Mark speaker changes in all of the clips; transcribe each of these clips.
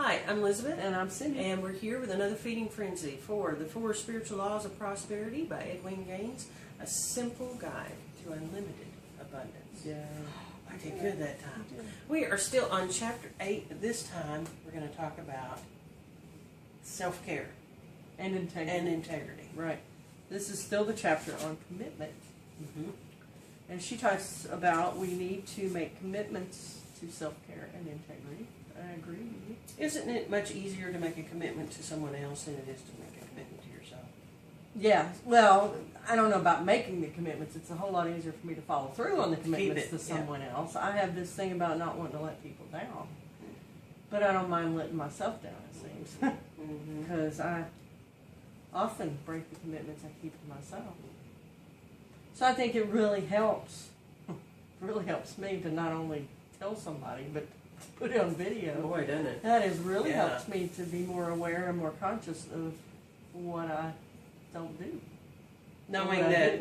Speaker 1: Hi, I'm Lizabeth.
Speaker 2: And I'm Cindy.
Speaker 1: And we're here with another Feeding Frenzy for The 4 Spiritual Laws of Prosperity by Edwin Gaines, a simple guide to unlimited abundance.
Speaker 2: Yeah.
Speaker 1: I did good that time. We are still on Chapter 8, but this time we're going to talk about self-care
Speaker 2: And integrity. Right. This is still the chapter on commitment.
Speaker 1: Mm-hmm.
Speaker 2: And she talks about we need to make commitments to self-care and integrity. I agree with you.
Speaker 1: Isn't it much easier to make a commitment to someone else than it is to make a commitment to yourself?
Speaker 2: Yeah. Well, I don't know about making the commitments. It's a whole lot easier for me to follow through on the commitments to someone else. I have this thing about not wanting to let people down. But I don't mind letting myself down, it seems. Because I often break the commitments I keep to myself. So I think it really helps me to not only tell somebody, but to put it on video.
Speaker 1: Boy, doesn't it?
Speaker 2: That has really helped me to be more aware and more conscious of what I don't do.
Speaker 1: Knowing that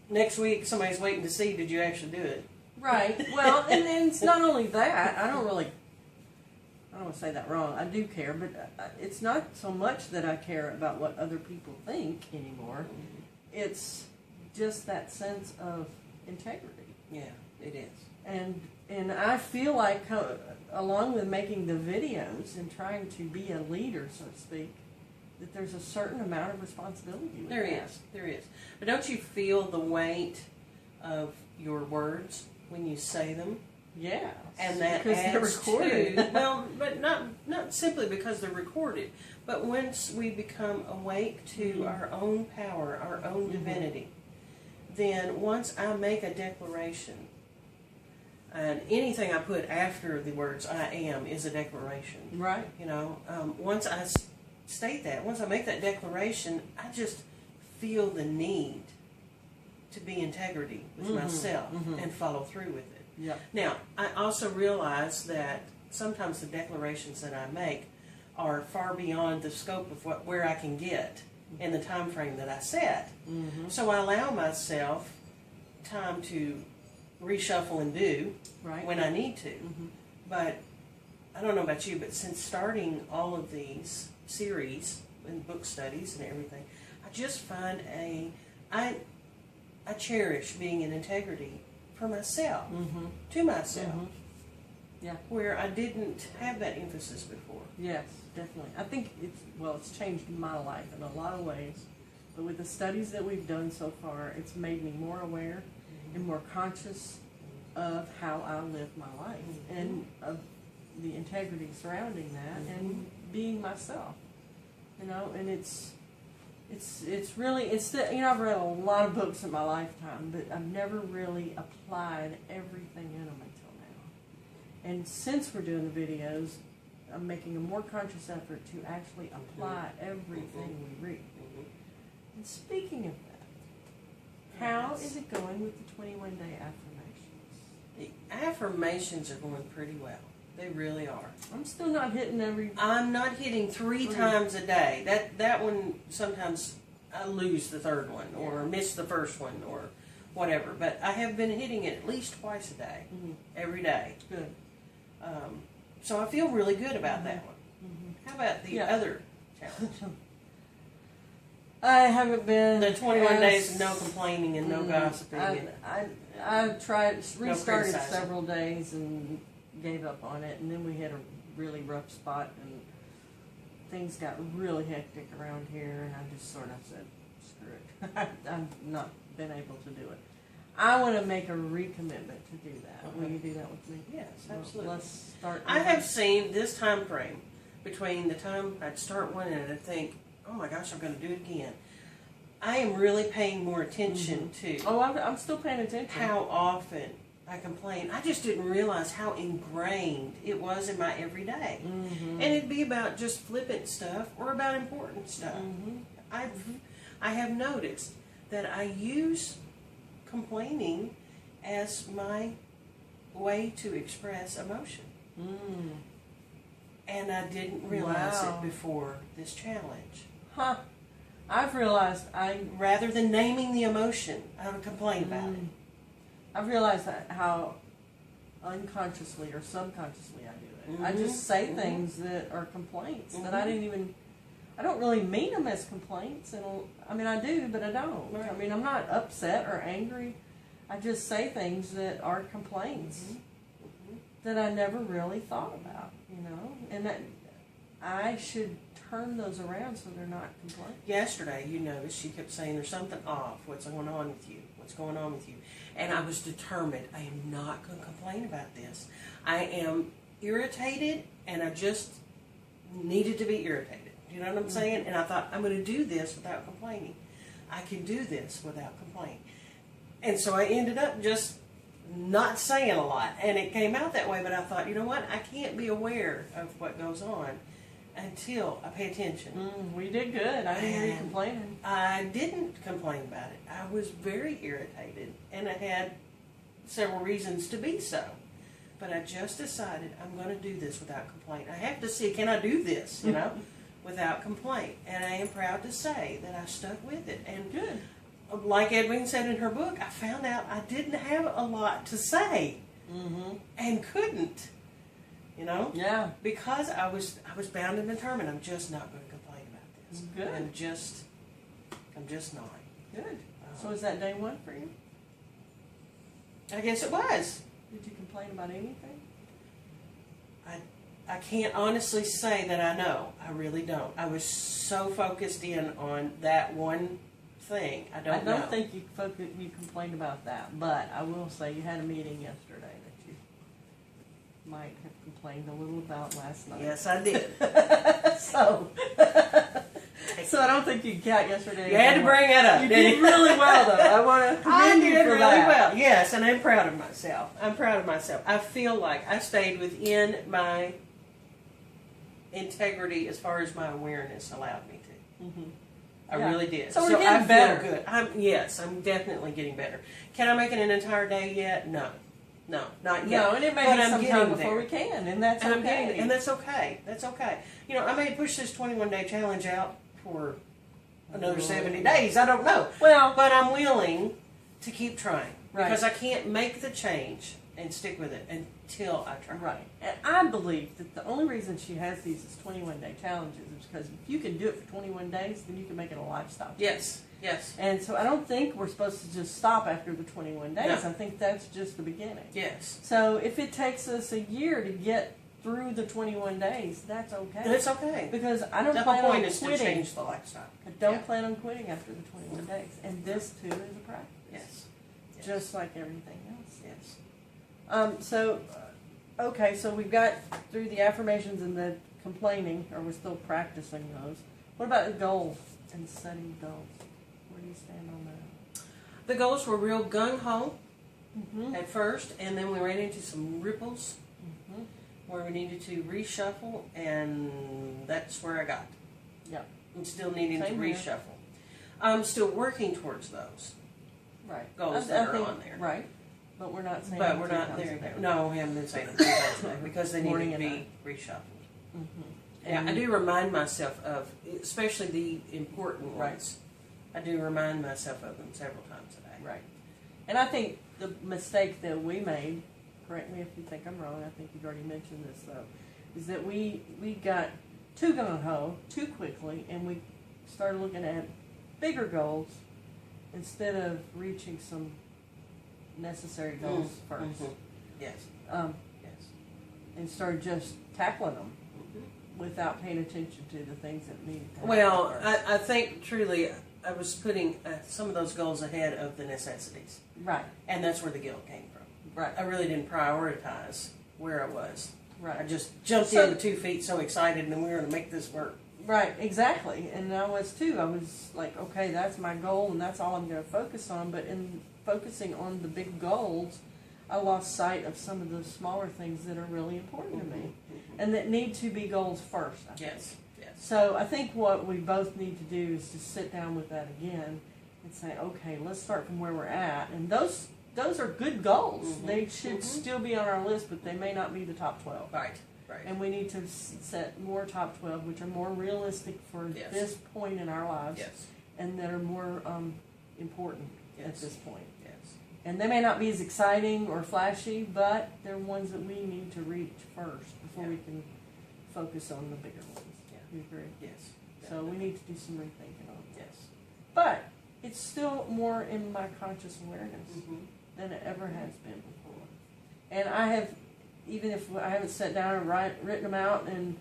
Speaker 1: next week somebody's waiting to see, did you actually do it?
Speaker 2: Right. Well, and it's not only that. I don't want to say that wrong. I do care, but it's not so much that I care about what other people think anymore. It's just that sense of integrity.
Speaker 1: Yeah, it is.
Speaker 2: And I feel like, along with making the videos and trying to be a leader, so to speak, that there's a certain amount of responsibility with that.
Speaker 1: There is. But don't you feel the weight of your words when you say them?
Speaker 2: Yeah.
Speaker 1: And that
Speaker 2: because
Speaker 1: adds
Speaker 2: they're recorded.
Speaker 1: well, but not simply because they're recorded, but once we become awake to our own power, our own divinity, then once I make a declaration, and anything I put after the words "I am" is a declaration.
Speaker 2: Right.
Speaker 1: You know, once I state that, once I make that declaration, I just feel the need to be integrity with myself and follow through with it.
Speaker 2: Yep.
Speaker 1: Now, I also realize that sometimes the declarations that I make are far beyond the scope of where I can get in the time frame that I set. So I allow myself time to reshuffle and do when I need to. But I don't know about you, but since starting all of these series and book studies and everything, I just find I cherish being in integrity for myself, to myself, where I didn't have that emphasis before.
Speaker 2: Yes, definitely. I think it's changed my life in a lot of ways, but with the studies that we've done so far, it's made me more aware and more conscious of how I live my life and of the integrity surrounding that and being myself, you know. And it's really I've read a lot of books in my lifetime, but I've never really applied everything in them until now. And since we're doing the videos, I'm making a more conscious effort to actually apply everything we read. And speaking of that, how is it going with the 21-day affirmations?
Speaker 1: The affirmations are going pretty well. They really are.
Speaker 2: I'm still not hitting
Speaker 1: I'm not hitting three times a day. That one, sometimes I lose the third one or miss the first one or whatever. But I have been hitting it at least twice a day, every day.
Speaker 2: Good.
Speaker 1: So I feel really good about that one. How about the other challenge?
Speaker 2: I haven't been.
Speaker 1: The 21 days of no complaining and no gossiping.
Speaker 2: I've restarted several days and gave up on it, and then we had a really rough spot, and things got really hectic around here, and I just sort of said, screw it. I've not been able to do it. I want to make a recommitment to do that. Will you do that with me?
Speaker 1: Yes, absolutely.
Speaker 2: Let's start.
Speaker 1: I have seen this time frame between the time I'd start one and I'd think, oh my gosh, I'm going to do it again. I am really paying more attention to.
Speaker 2: Oh, I'm still paying attention.
Speaker 1: How often I complain. I just didn't realize how ingrained it was in my everyday. And it'd be about just flippant stuff or about important stuff. I have noticed that I use complaining as my way to express emotion. And I didn't realize it before this challenge.
Speaker 2: Huh. I've realized
Speaker 1: rather than naming the emotion, I would complain about it.
Speaker 2: I've realized how unconsciously or subconsciously I do it. I just say things that are complaints that I don't really mean them as complaints, and I mean I do, but I don't.
Speaker 1: Right.
Speaker 2: I mean I'm not upset or angry. I just say things that are complaints that I never really thought about, and that I should turn those around so they're not complaints.
Speaker 1: Yesterday, you noticed she kept saying there's something off. What's going on with you? What's going on with you? And I was determined. I am not going to complain about this. I am irritated, and I just needed to be irritated. You know what I'm saying? And I thought, I'm going to do this without complaining. I can do this without complaining. And so I ended up just not saying a lot. And it came out that way, but I thought, you know what? I can't be aware of what goes on until I pay attention.
Speaker 2: We did good. I didn't hear you complaining.
Speaker 1: I didn't complain about it. I was very irritated, and I had several reasons to be so. But I just decided I'm going to do this without complaint. I have to see, can I do this, without complaint? And I am proud to say that I stuck with it. And
Speaker 2: Good.
Speaker 1: Like Edwin said in her book, I found out I didn't have a lot to say and couldn't.
Speaker 2: Yeah.
Speaker 1: Because I was bound and determined. I'm just not going to complain about this.
Speaker 2: Good.
Speaker 1: I'm just not.
Speaker 2: Good. So is that day one for you?
Speaker 1: I guess it was.
Speaker 2: Did you complain about anything?
Speaker 1: I can't honestly say that I know. I really don't. I was so focused in on that one thing. I don't know.
Speaker 2: think you complained about that, but I will say you had a meeting yesterday that you might have complained a little about last night.
Speaker 1: Yes, I did.
Speaker 2: So I don't think you got yesterday.
Speaker 1: You had to bring that up.
Speaker 2: You did really well, though. I want to commend you for
Speaker 1: really
Speaker 2: that.
Speaker 1: well. Yes, and I'm proud of myself. I feel like I stayed within my integrity as far as my awareness allowed me to. I really did.
Speaker 2: So we're
Speaker 1: I
Speaker 2: getting
Speaker 1: feel
Speaker 2: better.
Speaker 1: good. I'm definitely getting better. Can I make it an entire day yet? No, not yet.
Speaker 2: No, and it may
Speaker 1: But
Speaker 2: be
Speaker 1: I'm
Speaker 2: some
Speaker 1: getting
Speaker 2: time before
Speaker 1: there.
Speaker 2: we can, and that's
Speaker 1: And I'm
Speaker 2: okay.
Speaker 1: getting, and that's okay. That's okay. I may push this 21-day challenge out for another 70 days. I don't know.
Speaker 2: Well,
Speaker 1: But I'm willing to keep trying.
Speaker 2: Right.
Speaker 1: Because I can't make the change and stick with it until I try.
Speaker 2: right. And I believe that the only reason she has these as 21-day challenges is because if you can do it for 21 days, then you can make it a lifestyle.
Speaker 1: Yes. Yes.
Speaker 2: And so I don't think we're supposed to just stop after the 21 days.
Speaker 1: No.
Speaker 2: I think that's just the beginning.
Speaker 1: Yes.
Speaker 2: So if it takes us a year to get through the 21 days, that's okay.
Speaker 1: It's okay.
Speaker 2: Because I don't
Speaker 1: The
Speaker 2: plan
Speaker 1: whole
Speaker 2: on
Speaker 1: point is to
Speaker 2: quitting.
Speaker 1: change the lifestyle.
Speaker 2: I don't
Speaker 1: Yeah.
Speaker 2: plan on quitting after the 21 days. And this too is a practice.
Speaker 1: Yes.
Speaker 2: Just like everything else.
Speaker 1: Yes.
Speaker 2: Okay, so we've got through the affirmations and the complaining, or we're still practicing those. What about the goals and setting goals? Where do you stand on that?
Speaker 1: The goals were real gung-ho at first, and then we ran into some ripples where we needed to reshuffle, and that's where I got.
Speaker 2: Yeah.
Speaker 1: I'm still needing
Speaker 2: Same
Speaker 1: to
Speaker 2: here.
Speaker 1: reshuffle. I'm still working towards those
Speaker 2: Right.
Speaker 1: goals that are on there.
Speaker 2: Right. But we're not saying
Speaker 1: But
Speaker 2: them
Speaker 1: we're
Speaker 2: 3
Speaker 1: not
Speaker 2: times
Speaker 1: there
Speaker 2: a day.
Speaker 1: yet. No, we haven't been saying them 3 times a day because they need
Speaker 2: Morning
Speaker 1: to
Speaker 2: and
Speaker 1: be
Speaker 2: night.
Speaker 1: reshuffled.
Speaker 2: Mm-hmm.
Speaker 1: Yeah, I do remind myself of, especially the important
Speaker 2: Right.
Speaker 1: ones. I do remind myself of them several times a day.
Speaker 2: Right. And I think the mistake that we made, correct me if you think I'm wrong, I think you've already mentioned this though, is that we got too gung-ho too quickly, and we started looking at bigger goals instead of reaching some necessary goals first.
Speaker 1: Yes.
Speaker 2: Yes. And started just tackling them without paying attention to the things that needed to happen
Speaker 1: Well,
Speaker 2: first.
Speaker 1: I think truly I was putting some of those goals ahead of the necessities.
Speaker 2: Right.
Speaker 1: And that's where the guilt came from.
Speaker 2: Right.
Speaker 1: I really didn't prioritize where I was.
Speaker 2: Right.
Speaker 1: I just jumped in with 2 feet so excited and we were going to make this work.
Speaker 2: Right, exactly. And I was too. I was like, okay, that's my goal and that's all I'm going to focus on. But in focusing on the big goals, I lost sight of some of the smaller things that are really important to me and that need to be goals first. I think.
Speaker 1: Yes. Yes.
Speaker 2: So I think what we both need to do is to sit down with that again and say, okay, let's start from where we're at. And those are good goals. They should still be on our list, but they may not be the top 12.
Speaker 1: Right. Right.
Speaker 2: And we need to set more top 12, which are more realistic for
Speaker 1: Yes.
Speaker 2: this point in our lives,
Speaker 1: Yes.
Speaker 2: and that are more important at
Speaker 1: Yes.
Speaker 2: this point.
Speaker 1: Yes.
Speaker 2: And they may not be as exciting or flashy, but they're ones that we need to reach first before we can focus on the bigger ones.
Speaker 1: Yeah.
Speaker 2: You agree?
Speaker 1: Yes.
Speaker 2: So we need to do some rethinking on this.
Speaker 1: Yes.
Speaker 2: But it's still more in my conscious awareness
Speaker 1: Mm-hmm.
Speaker 2: than it ever has been before. And I have, even if I haven't sat down and written them out and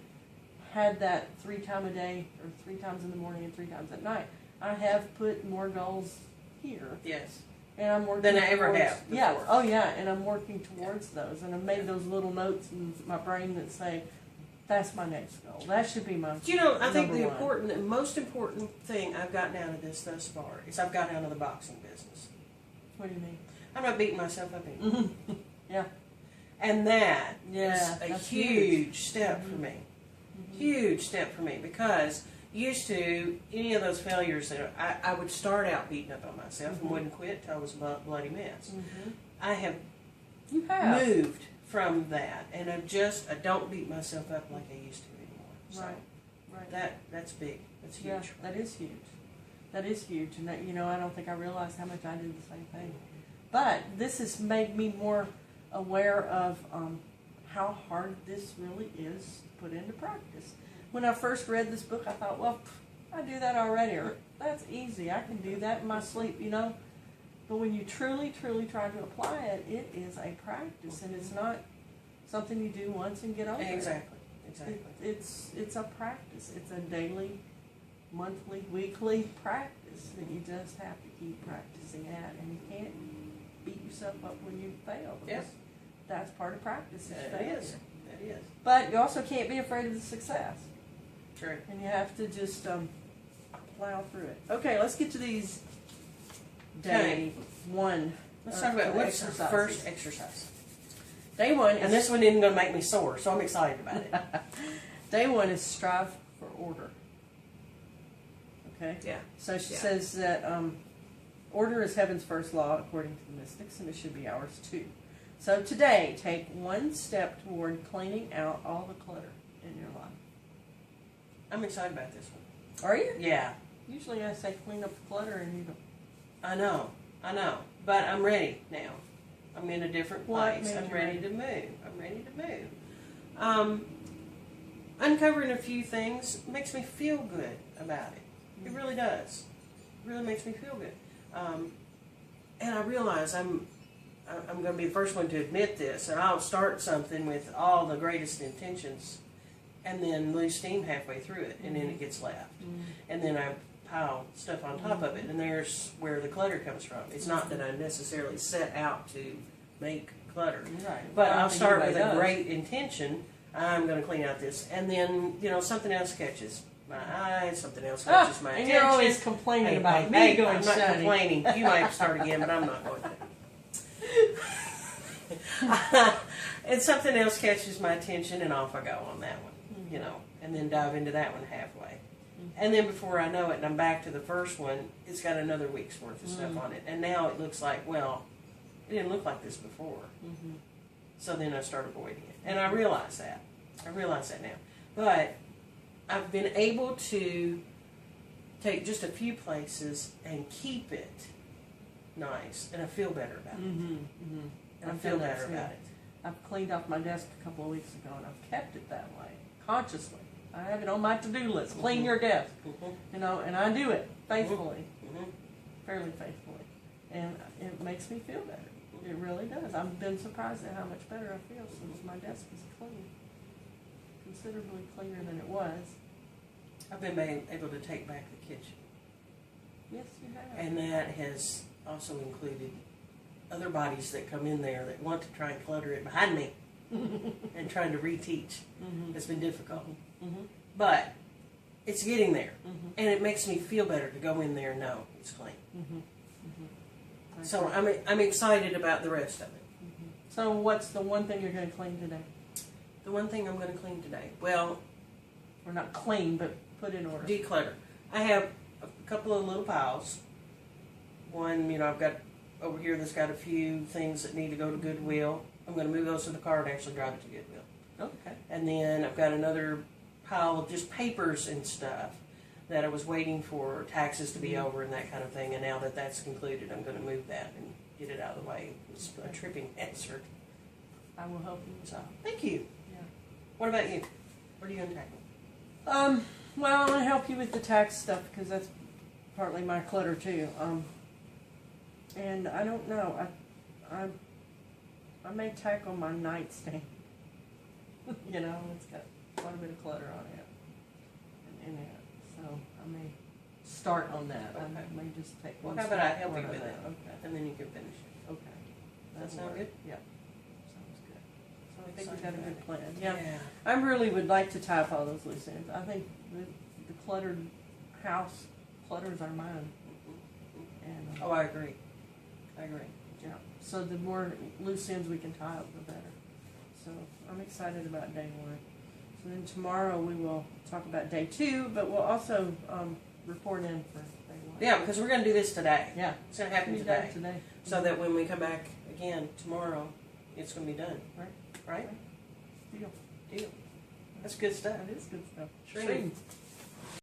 Speaker 2: had that 3 times a day, or 3 times in the morning and 3 times at night, I have put more goals here.
Speaker 1: Yes.
Speaker 2: And I'm working
Speaker 1: Than I ever
Speaker 2: towards,
Speaker 1: have before.
Speaker 2: Yeah, oh yeah, and I'm working towards those. And I've made those little notes in my brain that say, that's my next goal. That should be my
Speaker 1: You know, I think the
Speaker 2: number one.
Speaker 1: most important thing I've gotten out of this thus far is I've gotten out of the boxing business.
Speaker 2: What do you mean?
Speaker 1: I'm not beating myself up anymore.
Speaker 2: Yeah.
Speaker 1: And that
Speaker 2: Yeah,
Speaker 1: is a
Speaker 2: that's
Speaker 1: huge step for me.
Speaker 2: Mhm.
Speaker 1: Huge step for me, because used to any of those failures that I would start out beating up on myself and wouldn't quit till I was a bloody mess.
Speaker 2: Mhm.
Speaker 1: I have
Speaker 2: You have.
Speaker 1: moved from that, and I don't beat myself up like I used to anymore. So
Speaker 2: Right.
Speaker 1: that's big. That's huge.
Speaker 2: Yeah, that is huge. That is huge. And that, you know, I don't think I realized how much I did the same thing. But this has made me more aware of how hard this really is to put into practice. When I first read this book, I thought, well, I do that already, or that's easy. I can do that in my sleep, you know. But when you truly, truly try to apply it, it is a practice, and it's not something you do once and get over.
Speaker 1: Exactly. Exactly.
Speaker 2: It's a practice. It's a daily, monthly, weekly practice that you just have to keep practicing at, and you can't beat yourself up when you fail.
Speaker 1: Yes.
Speaker 2: That's part of practice.
Speaker 1: That is. That is.
Speaker 2: But you also can't be afraid of the success,
Speaker 1: True.
Speaker 2: and you have to just plow through it. Okay, let's get to these day one.
Speaker 1: Let's talk about what's the
Speaker 2: exercises.
Speaker 1: first exercise.
Speaker 2: Day one,
Speaker 1: And this one isn't going to make me sore, so I'm excited about it.
Speaker 2: day one is strive for order. Okay?
Speaker 1: Yeah.
Speaker 2: So she
Speaker 1: Yeah.
Speaker 2: says that order is heaven's first law, according to the mystics, and it should be ours too. So today, take one step toward cleaning out all the clutter in your life.
Speaker 1: I'm excited about this one.
Speaker 2: Are you?
Speaker 1: Yeah.
Speaker 2: Usually I say clean up the clutter, and you don't.
Speaker 1: I know. But I'm ready now. I'm in a different
Speaker 2: What
Speaker 1: place.
Speaker 2: made
Speaker 1: I'm
Speaker 2: you
Speaker 1: ready
Speaker 2: ready?
Speaker 1: to move. I'm ready to move. Uncovering a few things makes me feel good about it. It really does. It really makes me feel good. And I realize I'm going to be the first one to admit this, and I'll start something with all the greatest intentions, and then lose steam halfway through it, and then it gets left, and then I pile stuff on top of it, and there's where the clutter comes from. It's not that I necessarily set out to make clutter,
Speaker 2: Right.
Speaker 1: but
Speaker 2: I don't
Speaker 1: I'll
Speaker 2: think
Speaker 1: start with
Speaker 2: anybody
Speaker 1: a
Speaker 2: does.
Speaker 1: great intention. I'm going to clean out this, and then something else catches my eye, something else catches my
Speaker 2: and
Speaker 1: attention.
Speaker 2: you're always complaining
Speaker 1: Hey,
Speaker 2: about
Speaker 1: hey,
Speaker 2: me
Speaker 1: hey,
Speaker 2: going
Speaker 1: I'm not
Speaker 2: shiny.
Speaker 1: complaining. You might start again, but I'm not going to. And something else catches my attention, and off I go on that one, and then dive into that one halfway. And then before I know it, and I'm back to the first one, it's got another week's worth of stuff on it. And now it looks like, well, it didn't look like this before. So then I start avoiding it. And I realize that. I realize that now. But I've been able to take just a few places and keep it nice. And I feel better about it. And I
Speaker 2: I've
Speaker 1: feel
Speaker 2: done that
Speaker 1: better
Speaker 2: too.
Speaker 1: about it.
Speaker 2: I've cleaned off my desk a couple of weeks ago, and I've kept it that way, consciously. I have it on my to-do list, clean your desk, and I do it faithfully, fairly faithfully, and it makes me feel better. It really does. I've been surprised at how much better I feel since my desk is clean, considerably cleaner than it was.
Speaker 1: I've been able to take back the kitchen.
Speaker 2: Yes, you have.
Speaker 1: And that has also included other bodies that come in there that want to try and clutter it behind me and trying to reteach. It's been difficult. But it's getting there. And it makes me feel better to go in there and know it's clean. So I'm excited about the rest of it.
Speaker 2: So what's the one thing you're going to clean today?
Speaker 1: The one thing I'm going to clean today, well,
Speaker 2: Or not clean, but put in order.
Speaker 1: declutter. I have a couple of little piles. One, I've got over here that's got a few things that need to go to Goodwill. I'm going to move those to the car and actually drive it to Goodwill.
Speaker 2: Okay.
Speaker 1: And then I've got another pile of just papers and stuff that I was waiting for taxes to be over and that kind of thing. And now that that's concluded, I'm going to move that and get it out of the way. It's a tripping hazard.
Speaker 2: I will help you.
Speaker 1: So, thank you.
Speaker 2: Yeah.
Speaker 1: What about you? What are you unpacking?
Speaker 2: Well, I want to help you with the tax stuff because that's partly my clutter too. And I don't know. I may tackle my nightstand. You know, it's got quite a bit of clutter on it and in it. So I may start on that.
Speaker 1: Okay.
Speaker 2: I may just take
Speaker 1: Well,
Speaker 2: one.
Speaker 1: how about I
Speaker 2: step
Speaker 1: help you
Speaker 2: forward
Speaker 1: with
Speaker 2: on
Speaker 1: it?
Speaker 2: that. Okay.
Speaker 1: And then you can finish it.
Speaker 2: Okay.
Speaker 1: That
Speaker 2: That'll
Speaker 1: sound
Speaker 2: work.
Speaker 1: good?
Speaker 2: Yeah. Sounds good. So I think
Speaker 1: Excited
Speaker 2: we've got a
Speaker 1: about
Speaker 2: good
Speaker 1: it.
Speaker 2: plan. Yeah.
Speaker 1: Yeah.
Speaker 2: I really would like to tie up all those loose ends. I think the cluttered house clutters our mind. And,
Speaker 1: Oh, I agree. I agree.
Speaker 2: yeah. So the more loose ends we can tie up, the better. So I'm excited about day one. So then tomorrow we will talk about day two, but we'll also report in for day one.
Speaker 1: Yeah, because we're going to do this today.
Speaker 2: Yeah.
Speaker 1: It's going to happen
Speaker 2: We
Speaker 1: today.
Speaker 2: done today.
Speaker 1: So that when we come back again tomorrow, it's going to be done.
Speaker 2: Right.
Speaker 1: Right?
Speaker 2: Deal.
Speaker 1: Deal. That's good stuff.
Speaker 2: That is good stuff.
Speaker 1: Sure.
Speaker 2: Sure.